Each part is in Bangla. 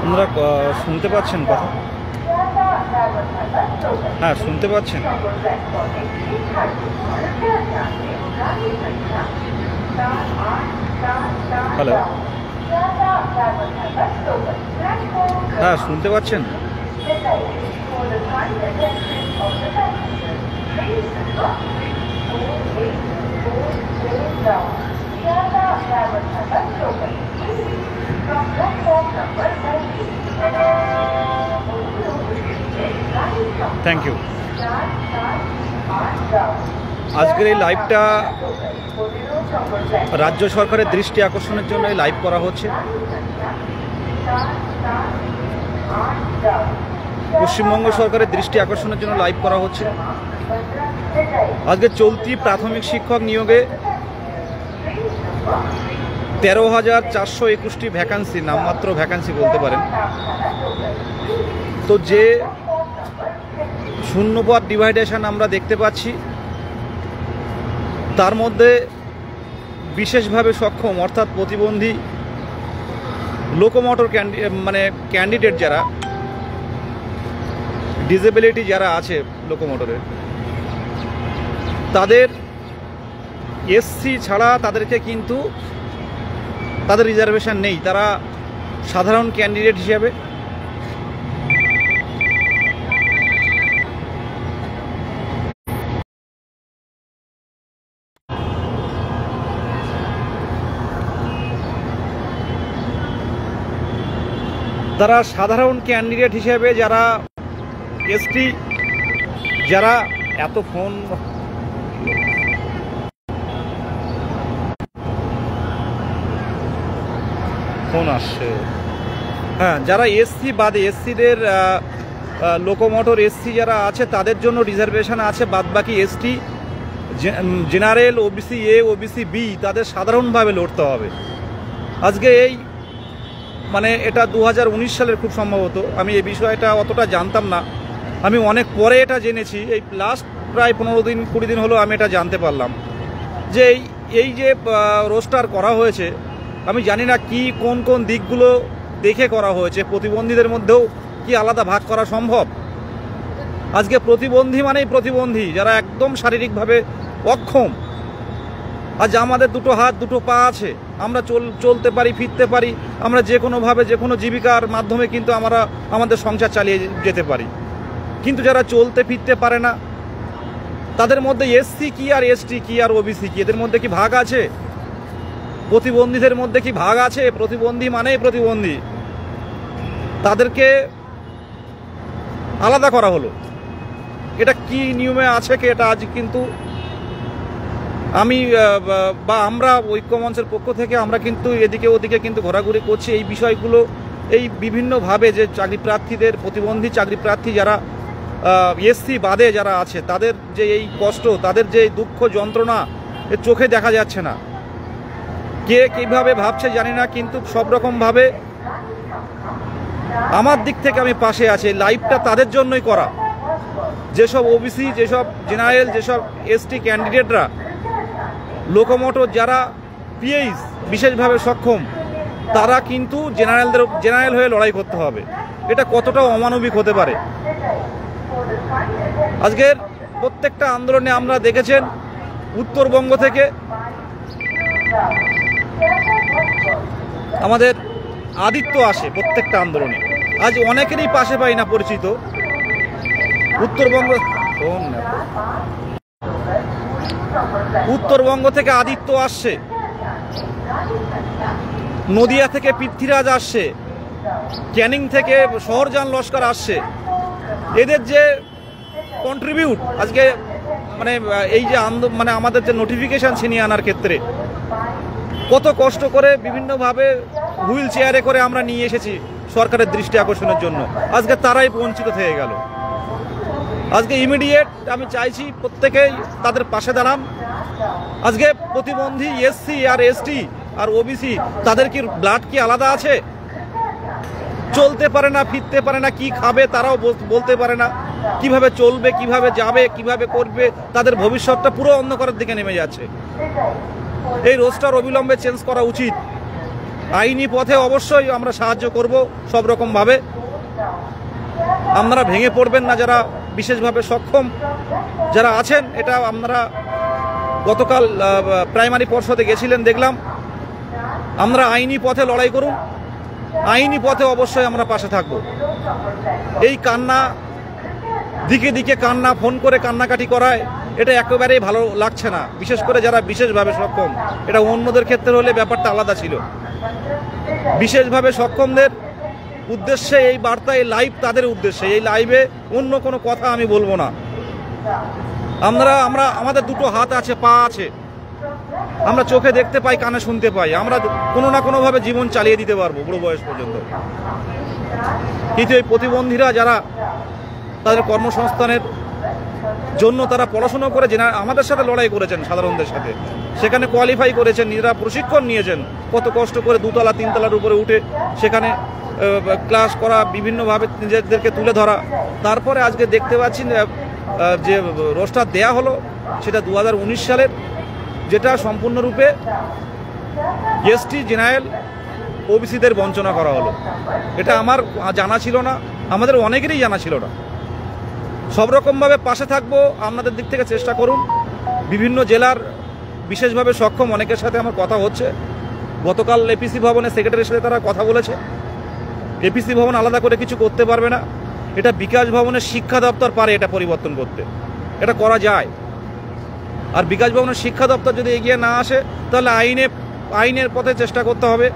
আপনারা শুনতে পাচ্ছেন কথা? হ্যাঁ, শুনতে পাচ্ছেন? হ্যালো, হ্যাঁ শুনতে পাচ্ছেন? Thank you. আজকের এই লাইভটা রাজ্য সরকারের দৃষ্টি আকর্ষণের জন্য এই লাইভ করা হচ্ছে। পশ্চিমবঙ্গ সরকারের দৃষ্টি আকর্ষণের জন্য লাইভ করা হচ্ছে। আজকে চলতি প্রাথমিক শিক্ষক নিয়োগে 13,421টি ভ্যাকান্সি, নামমাত্র ভ্যাকান্সি বলতে পারেন। তো যে শূন্যপদ ডিভাইডেশন আমরা দেখতে পাচ্ছি, তার মধ্যে বিশেষভাবে সক্ষম অর্থাৎ প্রতিবন্ধী লোকোমোটর ক্যান্ডিডেট যারা, ডিসেবিলিটি যারা আছে লোকোমোটরের, তাদের এসসি ছাড়া তাদেরকে কিন্তু তাদের রিজার্ভেশন নেই, তারা সাধারণ ক্যান্ডিডেট হিসেবে যারা এসটি, যারা এত ফোন আসছে, হ্যাঁ, যারা এসসি বাদে, এসসিদের লোকোমোটর এসসি যারা আছে তাদের জন্য রিজার্ভেশন আছে, বাদবাকি ST, general, OBC A, OBC B তাদের সাধারণভাবে লড়তে হবে। আজকে এই এটা 2019 সালের খুব সম্ভবত, আমি এই বিষয়টা অতটা জানতাম না, আমি অনেক পরে এটা জেনেছি, এই লাস্ট প্রায় 15-20 দিন হলো আমি এটা জানতে পারলাম যে এই যে রোস্টার করা হয়েছে, আমি জানি না কি কোন কোন দিকগুলো দেখে করা হয়েছে। প্রতিবন্ধীদের মধ্যেও কি আলাদা ভাগ করা সম্ভব? আজকে প্রতিবন্ধী মানেই প্রতিবন্ধী, যারা একদম শারীরিকভাবে অক্ষম। আজ আমাদের দুটো হাত দুটো পা আছে, আমরা চলতে পারি, ফিরতে পারি, আমরা যে কোনোভাবে যে কোনো জীবিকার মাধ্যমে কিন্তু আমরা আমাদের সংসার চালিয়ে যেতে পারি। কিন্তু যারা চলতে ফিরতে পারে না, তাদের মধ্যে এসসি কি আর এসটি কি আর ওবিসি কি, এদের মধ্যে কি ভাগ আছে? প্রতিবন্ধীদের মধ্যে কি ভাগ আছে? প্রতিবন্ধী মানেই প্রতিবন্ধী। তাদেরকে আলাদা করা হলো। এটা কি নিয়মে আছে কি এটা আজ কিন্তু আমি বা আমরা ঐক্যমঞ্চের পক্ষ থেকে আমরা কিন্তু এদিকে ওদিকে কিন্তু ঘোরাঘুরি করছি এই বিষয়গুলো, এই বিভিন্নভাবে যে চাকরি প্রার্থীদের, প্রতিবন্ধী চাকরি প্রার্থী যারা এসসি বাদে যারা আছে, তাদের যে এই কষ্ট, তাদের যে দুঃখ যন্ত্রণা চোখে দেখা যাচ্ছে না। কে কীভাবে ভাবছে জানি না, কিন্তু সব রকমভাবে আমার দিক থেকে আমি পাশে আছি। লাইভটা তাদের জন্যই করা, যেসব ওবিসি, যেসব জেনারেল, যেসব এসটি ক্যান্ডিডেটরা, লোকোমোটর যারা পিএইচ বিশেষভাবে সক্ষম, তারা কিন্তু জেনারেল হয়ে লড়াই করতে হবে। এটা কতটা অমানবিক হতে পারে? আজকের প্রত্যেকটা আন্দোলনে আমরা দেখেছেন উত্তরবঙ্গ থেকে আমাদের আদিত্য আসে প্রত্যেকটা আন্দোলনে। আজ অনেকেরই পাশে পাই না পরিচিত। উত্তরবঙ্গ থেকে আদিত্য আসছে, নদিয়া থেকে পৃথ্বীরাজ আসছে, ক্যানিং থেকে শহরজান লস্কর আসছে। এদের যে কন্ট্রিবিউট আজকে মানে এই যে মানে আমাদের যে নোটিফিকেশান ছিনিয়ে আনার ক্ষেত্রে কত কষ্ট করে বিভিন্নভাবে হুইল চেয়ারে করে আমরা নিয়ে এসেছি সরকারের দৃষ্টি আকর্ষণের জন্য, আজকে তারাই বঞ্চিত হয়ে গেল। আজকে ইমিডিয়েট আমি চাইছি প্রত্যেকেই তাদের পাশে দাঁড়ান। আজকে প্রতিবন্ধী এসসি আর এসটি আর ওবিসি, তাদের কি ব্লাড কি আলাদা আছে? চলতে পারে না, ফিরতে পারে না, কি খাবে তারাও বলতে পারে না, কিভাবে চলবে, কিভাবে যাবে, কিভাবে করবে, তাদের ভবিষ্যৎটা পুরো অন্ধকারের দিকে নেমে যাচ্ছে। এই রোস্টার অবিলম্বে চেঞ্জ করা উচিত। আইনি পথে অবশ্যই আমরা সাহায্য করব সব রকমভাবে। আপনারা ভেঙে পড়বেন না, যারা বিশেষভাবে সক্ষম যারা আছেন। এটা আপনারা গতকাল প্রাইমারি পর্ষদে গেছিলেন, দেখলাম। আমরা আইনি পথে লড়াই করুন, আইনি পথে অবশ্যই আমরা পাশে থাকব। এই কান্না, দিকে দিকে কান্না, ফোন করে কান্নাকাটি করায় এটা একেবারেই ভালো লাগছে না। বিশেষ করে যারা বিশেষভাবে সক্ষম, এটা অন্যদের ক্ষেত্রে হলে ব্যাপারটা আলাদা ছিল। বিশেষভাবে সক্ষমদের উদ্দেশ্যে এই বার্তা, এই লাইভ তাদের উদ্দেশ্যে। এই লাইভে অন্য কোনো কথা আমি বলবো না। আমরা আমাদের দুটো হাত আছে, পা আছে, আমরা চোখে দেখতে পাই, কানে শুনতে পাই। আমরা কোনো না কোনোভাবে জীবন চালিয়ে দিতে পারবো বুড়ো বয়স পর্যন্ত। কিন্তু এই প্রতিবন্ধীরা যারা তাদের কর্মসংস্থানের জন্য তারা পড়াশোনা করে আমাদের সাথে লড়াই করেছেন, সাধারণদের সাথে, সেখানে কোয়ালিফাই করেছেন, নিজেরা প্রশিক্ষণ নিয়েছেন, কত কষ্ট করে 2 তলা 3 তলার উপরে উঠে সেখানে ক্লাস করা, বিভিন্নভাবে নিজেদেরকে তুলে ধরা। তারপরে আজকে দেখতে পাচ্ছি যে রোস্টার দেয়া হলো, সেটা 2019 সালের, যেটা সম্পূর্ণরূপে এসটি, জেনারেল, ওবিসিদের বঞ্চনা করা হলো। এটা আমার জানা ছিল না, আমাদের অনেকেরই জানা ছিল না। সব রকমভাবে পাশে থাকবো, আপনাদের দিক থেকে চেষ্টা করুন। বিভিন্ন জেলার বিশেষভাবে সক্ষম অনেকের সাথে আমার কথা হচ্ছে। গতকাল এপিসি ভবনে সেক্রেটারির সাথে তারা কথা বলেছে। এপিসি ভবন আলাদা করে কিছু করতে পারবে না, এটা বিকাশ ভবনের শিক্ষা দপ্তর পারে এটা পরিবর্তন করতে, এটা করা যায়। আর বিকাশ ভবনের শিক্ষা দপ্তর যদি এগিয়ে না আসে, তাহলে আইনের পথে চেষ্টা করতে হবে।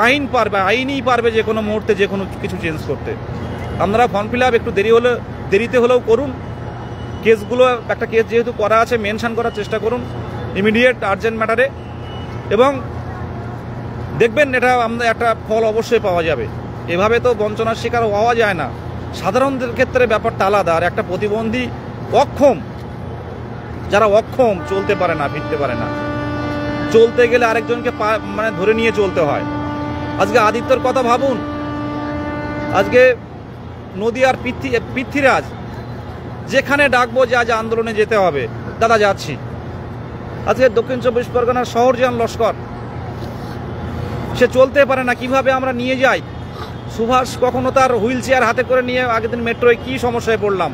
আইনই পারবে যে কোনো মুহূর্তে যে কোনো কিছু চেঞ্জ করতে। আপনারা ফর্ম ফিল আপ একটু দেরিতে হলেও করুন। কেসগুলো, একটা কেস যেহেতু করা আছে, মেনশন করার চেষ্টা করুন ইমিডিয়েট আর্জেন্ট ম্যাটারে, এবং দেখবেন এটা আমাদের একটা ফল অবশ্যই পাওয়া যাবে। এভাবে তো বঞ্চনার শিকার হওয়া যায় না। সাধারণদের ক্ষেত্রে ব্যাপারটা আলাদা। আর একটা প্রতিবন্ধী অক্ষম, যারা অক্ষম, চলতে পারে না, ফিরতে পারে না, চলতে গেলে আরেকজনকে মানে ধরে নিয়ে চলতে হয়। আজকে আদিত্যর কথা ভাবুন, আজকে নদিয়ার পৃথ্বীরাজ, যেখানে ডাকবো যে আজ আন্দোলনে যেতে হবে, দাদা যাচ্ছি। আজকে দক্ষিণ 24 পরগনার শহরজান লস্কর, সে চলতে পারে না, কিভাবে আমরা নিয়ে যাই। সুভাষ কখনো তার হুইল চেয়ার হাতে করে নিয়ে, আগের দিন মেট্রোয় কী সমস্যায় পড়লাম,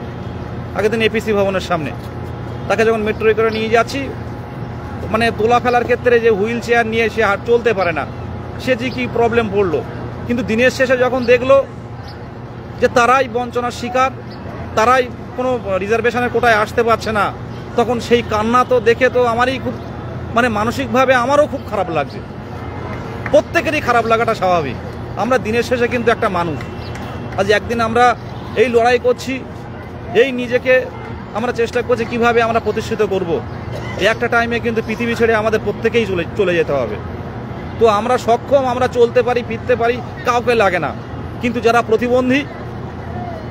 আগের দিন এপিসি ভবনের সামনে, তাকে যখন মেট্রোয় করে নিয়ে যাচ্ছি, মানে তোলা ফেলার ক্ষেত্রে যে হুইল চেয়ার নিয়ে সে আর চলতে পারে না, সে যে কী প্রবলেম পড়লো। কিন্তু দিনের শেষে যখন দেখলো যে তারাই বঞ্চনার শিকার, তারাই কোনো রিজার্ভেশনের কোটায় আসতে পারছে না, তখন সেই কান্না তো দেখে তো আমারই খুব, মানে মানসিকভাবে আমারও খুব খারাপ লাগছে। প্রত্যেকেরই খারাপ লাগাটা স্বাভাবিক। আমরা দিনের শেষে কিন্তু একটা মানুষ, আজ একদিন আমরা এই লড়াই করছি, এই নিজেকে আমরা চেষ্টা করছি কিভাবে আমরা প্রতিষ্ঠিত করব। এই একটা টাইমে কিন্তু পৃথিবী ছেড়ে আমাদের প্রত্যেকেই চলে যেতে হবে। তো আমরা সক্ষম, আমরা চলতে পারি, ফিরতে পারি, কাউকে লাগে না। কিন্তু যারা প্রতিবন্ধী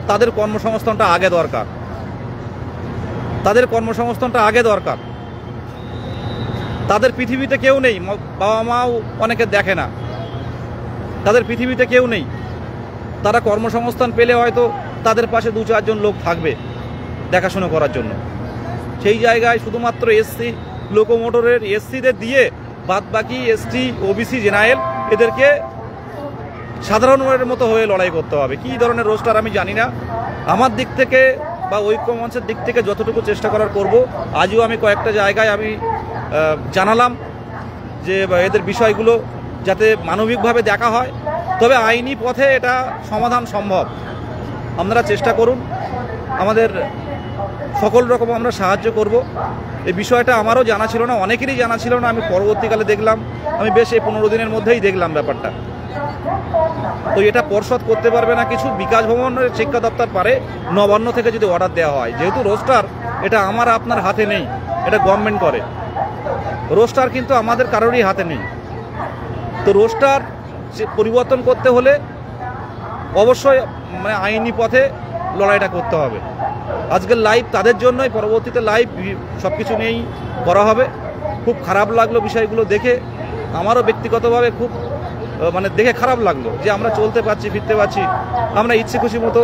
তাদের কর্মসংস্থানটা আগে দরকার, তাদের কর্মসংস্থানটা আগে দরকার। তাদের পৃথিবীতে কেউ নেই, বাবা মাও অনেকে দেখে না, তাদের পৃথিবীতে কেউ নেই। তারা কর্মসংস্থান পেলে হয়তো তাদের পাশে 2-4 জন লোক থাকবে দেখাশোনা করার জন্য। সেই জায়গায় শুধুমাত্র এসসি লোকোমোটরের এসসিদের দিয়ে বাদ বাকি এসটি ওবিসি জেনারেল এদেরকে সাধারণের মতো হয়ে লড়াই করতে হবে। কী ধরনের রোস্টার আমি জানি না। আমার দিক থেকে বা ঐক্য মঞ্চের দিক থেকে যতটুকু চেষ্টা করার করব। আজও আমি কয়েকটা জায়গায় আমি জানালাম যে এদের বিষয়গুলো যাতে মানবিকভাবে দেখা হয়, তবে আইনি পথে এটা সমাধান সম্ভব। আপনারা চেষ্টা করুন, আমাদের সকল রকম আমরা সাহায্য করব। এই বিষয়টা আমারও জানা ছিল না, অনেকেরই জানা ছিল না। আমি পরবর্তীকালে দেখলাম, আমি বেশ এই 15 দিনের মধ্যেই দেখলাম ব্যাপারটা। তো এটা পর্ষদ করতে পারবে না কিছু, বিকাশ ভবনের শিক্ষা দপ্তর পারে, নবান্ন থেকে যদি অর্ডার দেওয়া হয়। যেহেতু রোস্টার এটা আমার আপনার হাতে নেই, এটা গভর্নমেন্ট করে। রোস্টার কিন্তু আমাদের কারোরই হাতে নেই। তো রোস্টার পরিবর্তন করতে হলে অবশ্যই মানে আইনি পথে লড়াইটা করতে হবে। আজকের লাইভ তাদের জন্যই, পরবর্তীতে লাইভ সব কিছু নিয়েই করা হবে। খুব খারাপ লাগলো বিষয়গুলো দেখে, আমারও ব্যক্তিগতভাবে খুব মানে দেখে খারাপ লাগলো যে আমরা চলতে পারছি, ফিরতে পারছি, আমরা ইচ্ছে খুশি মতো।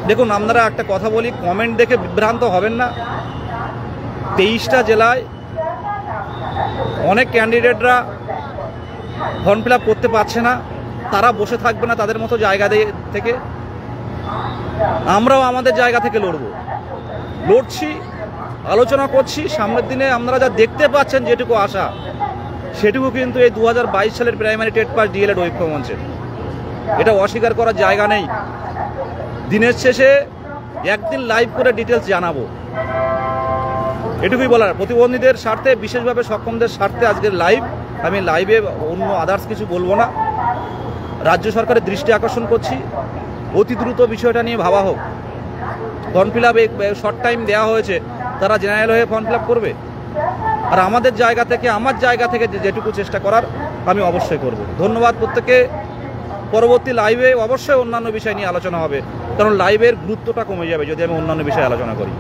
দেখুন, আপনারা একটা কথা বলি, কমেন্ট দেখে বিভ্রান্ত হবেন না। 23টা জেলায় অনেক ক্যান্ডিডেটরা ফর্ম ফিল আপ করতে পারছে না, তারা বসে থাকবে না তাদের মতো জায়গা থেকে। আমরাও আমাদের জায়গা থেকে লড়ছি, আলোচনা করছি। সামনের দিনে আপনারা যা দেখতে পাচ্ছেন, যেটুকু আশা সেটুকু কিন্তু এই 2022 সালের প্রাইমারি টেট পাস ডিএলএড ঐক্য মঞ্চের, এটা অস্বীকার করার জায়গা নেই। দিনের শেষে একদিন লাইভ করে ডিটেলস জানাবো, এটুকুই বলার। প্রতিবন্ধীদের স্বার্থে, বিশেষভাবে সক্ষমদের স্বার্থে আজকের লাইভ। আমি লাইভে অন্য আদার্স কিছু বলবো না। রাজ্য সরকারের দৃষ্টি আকর্ষণ করছি, অতি দ্রুত বিষয়টা নিয়ে ভাবা হোক। Form fill up short time দেওয়া হয়েছে, তারা জেনারেল হয়ে ফর্ম ফিল আপ করবে। আর আমাদের জায়গা থেকে, আমার জায়গা থেকে যেটুকু চেষ্টা করার আমি অবশ্যই করব। ধন্যবাদ প্রত্যেককে। পরবর্তী লাইভে অবশ্যই অন্যান্য বিষয় নিয়ে আলোচনা হবে, কারণ লাইভের গুরুত্বটা কমে যাবে যদি আমি অন্যান্য বিষয়ে আলোচনা করি।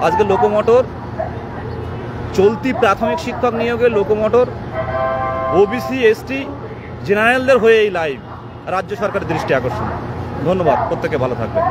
আজকে লোকোমোটর চলতি প্রাথমিক শিক্ষক নিয়োগে লোকোমোটর ওবিসি এসটি জেনারেলদের হয়ে এই লাইভ রাজ্য সরকারের দৃষ্টি আকর্ষণ। ধন্যবাদ, প্রত্যেকে ভালো থাকবেন।